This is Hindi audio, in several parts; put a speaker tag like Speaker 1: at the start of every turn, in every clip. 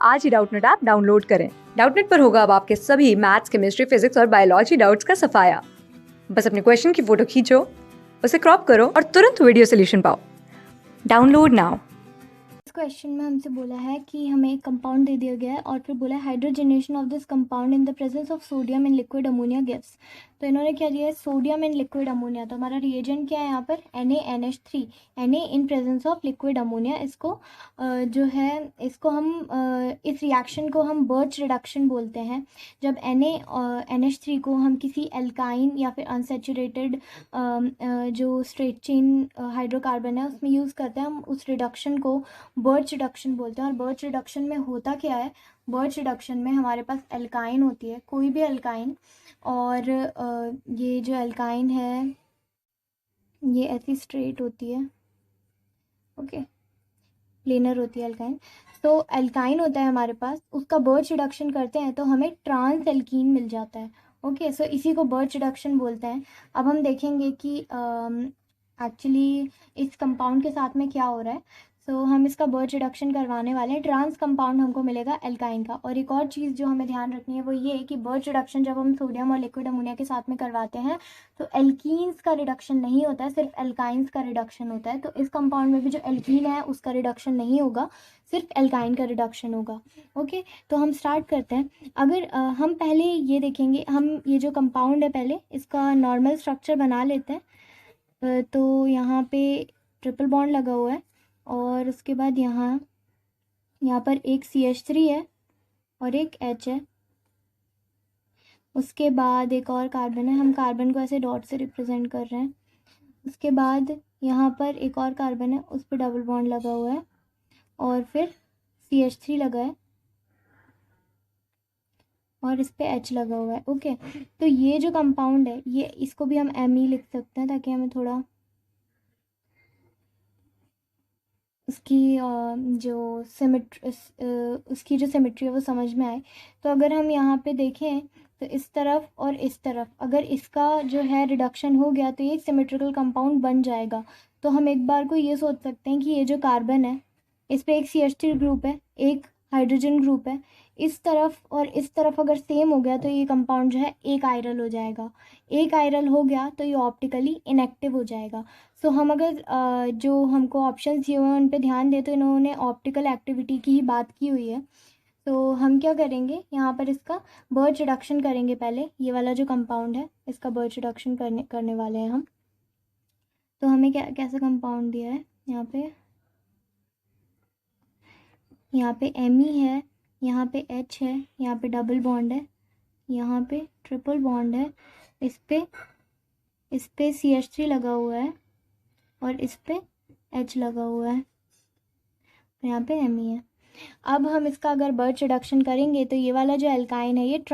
Speaker 1: आज ही डाउटनेट ऐप डाउनलोड करें। डाउटनेट पर होगा अब आपके सभी मैथ्स, केमिस्ट्री, फिजिक्स और बायोलॉजी डाउट्स का सफाया। बस अपने क्वेश्चन की फोटो खींचो, उसे क्रॉप करो और तुरंत वीडियो सोल्यूशन पाओ। Download now.
Speaker 2: इस क्वेश्चन में हमसे बोला है कि हमें एक कंपाउंड दे दिया गया है और फिर बोला है hydrogenation of this compound in the presence of sodium in liquid ammonia gives. तो इन्होंने क्या दिया है, सोडियम इन लिक्विड अमोनिया। तो हमारा रिएजेंट क्या है यहाँ पर, NaNH3, Na in presence of liquid ammonia. इसको जो है इसको हम इस रिएक्शन को हम बर्च रिडक्शन बोलते हैं। जब NaNH3 को हम किसी एल्काइन या फिर अनसेचुरेटेड जो स्ट्रेट चेन हाइड्रोकार्बन है उसमें यूज़ करते हैं, हम उस रिडक्शन को बर्च रिडक्शन बोलते हैं। और बर्च रिडक्शन में होता क्या है, बर्च रिडक्शन में हमारे पास एल्काइन होती है, कोई भी एल्काइन, और ये जो एल्काइन है ये ऐसी स्ट्रेट होती है, ओके, प्लेनर होती है एल्काइन। तो एल्काइन होता है हमारे पास, उसका बर्च रिडक्शन करते हैं तो हमें ट्रांस एल्कीन मिल जाता है। ओके, सो इसी को बर्च रिडक्शन बोलते हैं। अब हम देखेंगे कि एक्चुअली इस कंपाउंड के साथ में क्या हो रहा है। सो हम इसका बर्च रिडक्शन करवाने वाले हैं, ट्रांस कंपाउंड हमको मिलेगा एल्काइन का। और एक और चीज़ जो हमें ध्यान रखनी है वो ये है कि बर्च रिडक्शन जब हम सोडियम और लिक्विड अमोनिया के साथ में करवाते हैं तो एल्कीन्स का रिडक्शन नहीं होता है, सिर्फ एल्काइंस का रिडक्शन होता है। तो इस कंपाउंड में भी जो एल्कीन है उसका रिडक्शन नहीं होगा, सिर्फ एल्काइन का रिडक्शन होगा। ओके, तो हम स्टार्ट करते हैं। अगर हम पहले ये देखेंगे, हम ये जो कंपाउंड है पहले इसका नॉर्मल स्ट्रक्चर बना लेते हैं। तो यहाँ पे ट्रिपल बॉन्ड लगा हुआ है और उसके बाद यहाँ पर एक CH3 है और एक H है। उसके बाद एक और कार्बन है, हम कार्बन को ऐसे डॉट से रिप्रेजेंट कर रहे हैं। उसके बाद यहाँ पर एक और कार्बन है, उस पर डबल बॉन्ड लगा हुआ है और फिर CH3 लगा है और इस पे H लगा हुआ है। ओके, तो ये जो कंपाउंड है ये, इसको भी हम Me लिख सकते हैं ताकि हमें थोड़ा उसकी उसकी जो सिमेट्री है वो समझ में आए। तो अगर हम यहाँ पे देखें तो इस तरफ और इस तरफ अगर इसका जो है रिडक्शन हो गया तो ये एक सिमेट्रिकल कंपाउंड बन जाएगा। तो हम एक बार को ये सोच सकते हैं कि ये जो कार्बन है इस पर एक CH3 ग्रुप है, एक हाइड्रोजन ग्रुप है। इस तरफ और इस तरफ अगर सेम हो गया तो ये कंपाउंड जो है एक आयरल हो जाएगा। एक आयरल हो गया तो ये ऑप्टिकली इनएक्टिव हो जाएगा। सो हम अगर जो हमको ऑप्शंस दिए हुए हैं उन पे ध्यान दें तो इन्होंने ऑप्टिकल एक्टिविटी की ही बात की हुई है। तो हम क्या करेंगे, यहाँ पर इसका बर्च रिडक्शन करेंगे। पहले ये वाला जो कंपाउंड है इसका बर्च रिडक्शन करने वाले हैं हम। तो हमें क्या कैसा कंपाउंड दिया है, यहाँ पे Me है, यहाँ पे H है, यहाँ पे डबल बॉन्ड है, यहाँ पे ट्रिपल बॉन्ड है, इस पे CH3 लगा हुआ है और इस पे H लगा हुआ है, यहाँ पे Me है। अब हम इसका अगर बर्च रिडक्शन करेंगे तो ये वाला जो एल्काइन है ये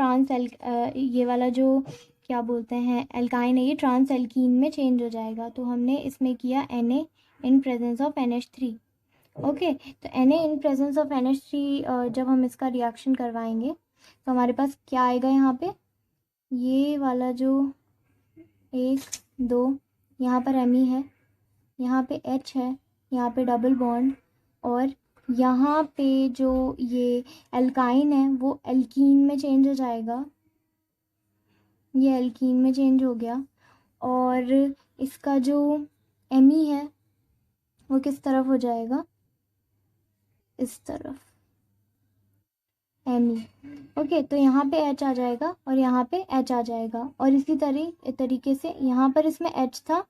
Speaker 2: ये वाला जो क्या बोलते हैं एल्काइन है ये ट्रांस एल्कीन में चेंज हो जाएगा। तो हमने इसमें किया Na in presence of NH3। Okay, तो Na in presence of NH3 जब हम इसका रिएक्शन करवाएंगे तो हमारे पास क्या आएगा, यहाँ पे ये वाला जो 1 2 यहाँ पर Me है, यहाँ पे H है, यहाँ पे डबल बॉन्ड, और यहाँ पे जो ये एल्काइन है वो एल्कीन में चेंज हो जाएगा। ये एल्कीन में चेंज हो गया और इसका जो Me है वो किस तरफ हो जाएगा, इस तरफ Me। ओके, तो यहाँ पे H आ जाएगा और यहाँ पे H आ जाएगा और इसी तरीके से यहाँ पर इसमें H था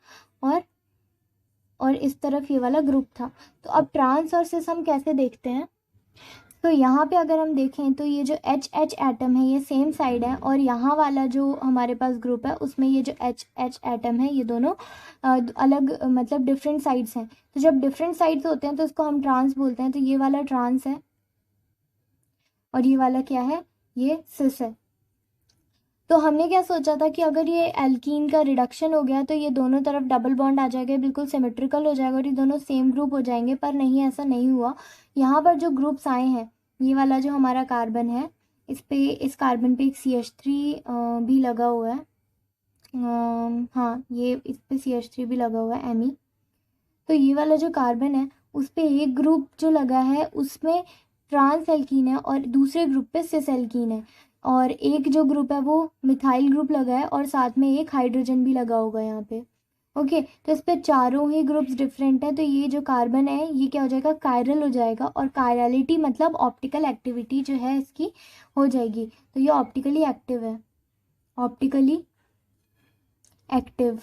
Speaker 2: और इस तरफ ये वाला ग्रुप था। तो अब ट्रांस और सिस हम कैसे देखते हैं, तो यहाँ पे अगर हम देखें तो ये जो H एटम है ये सेम साइड है और यहाँ वाला जो हमारे पास ग्रुप है उसमें ये जो H एटम है ये दोनों अलग मतलब डिफरेंट साइड्स हैं। तो जब डिफरेंट साइड्स होते हैं तो इसको हम ट्रांस बोलते हैं। तो ये वाला ट्रांस है और ये वाला क्या है, ये सिस है। तो हमने क्या सोचा था कि अगर ये एल्कीन का रिडक्शन हो गया तो ये दोनों तरफ डबल बॉन्ड आ जाएगा, बिल्कुल सिमेट्रिकल हो जाएगा और ये दोनों सेम ग्रुप हो जाएंगे, पर नहीं, ऐसा नहीं हुआ। यहाँ पर जो ग्रुप्स आए हैं, ये वाला जो हमारा कार्बन है इस कार्बन पे एक CH3 भी लगा हुआ है। हाँ, ये इस पे CH3 भी लगा हुआ है Me। तो ये वाला जो कार्बन है उस पे एक ग्रुप जो लगा है उसमें ट्रांस एल्कीन है और दूसरे ग्रुप पे सिस एल्कीन है, और एक जो ग्रुप है वो मिथाइल ग्रुप लगा है और साथ में एक हाइड्रोजन भी लगा होगा यहाँ पे। ओके, तो इस पे चारों ही ग्रुप्स डिफरेंट हैं, तो ये जो कार्बन है ये क्या हो जाएगा, कायरल हो जाएगा, और कायरलिटी मतलब ऑप्टिकल एक्टिविटी जो है इसकी हो जाएगी, तो ये ऑप्टिकली एक्टिव है, ऑप्टिकली एक्टिव।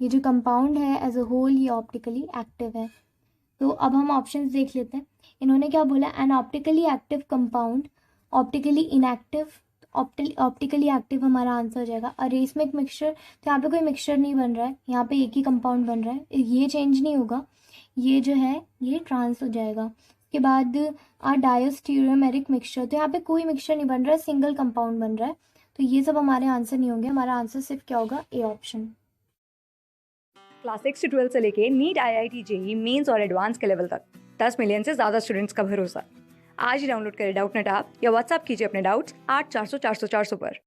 Speaker 2: ये जो कंपाउंड है एज अ होल ये ऑप्टिकली एक्टिव है। तो अब हम ऑप्शंस देख लेते हैं। इन्होंने क्या बोला, N optically active compound, optically inactive, optically active हमारा आंसर हो जाएगा। अरेसमिक मिक्सचर, तो यहाँ पे कोई मिक्सचर नहीं बन रहा है, यहाँ पे एक ही कंपाउंड बन रहा है, ये चेंज नहीं होगा, ये जो है ये ट्रांस हो जाएगा। उसके बाद डायोस्टीरियोमेरिक मिक्सचर, तो यहाँ पे कोई मिक्सचर नहीं बन रहा है, सिंगल कंपाउंड बन रहा है, तो ये सब हमारे आंसर नहीं होंगे, हमारा आंसर सिर्फ क्या होगा, ए ऑप्शन।
Speaker 1: क्लास 6 से 12 से लेके नीट, IIT, जेई मेंस और एडवांस के लेवल तक 10 मिलियन से ज़्यादा स्टूडेंट्स का भरोसा। आज ही डाउनलोड करें डाउटनेट ऐप या व्हाट्सएप कीजिए अपने डाउट्स 8400 400 400 पर।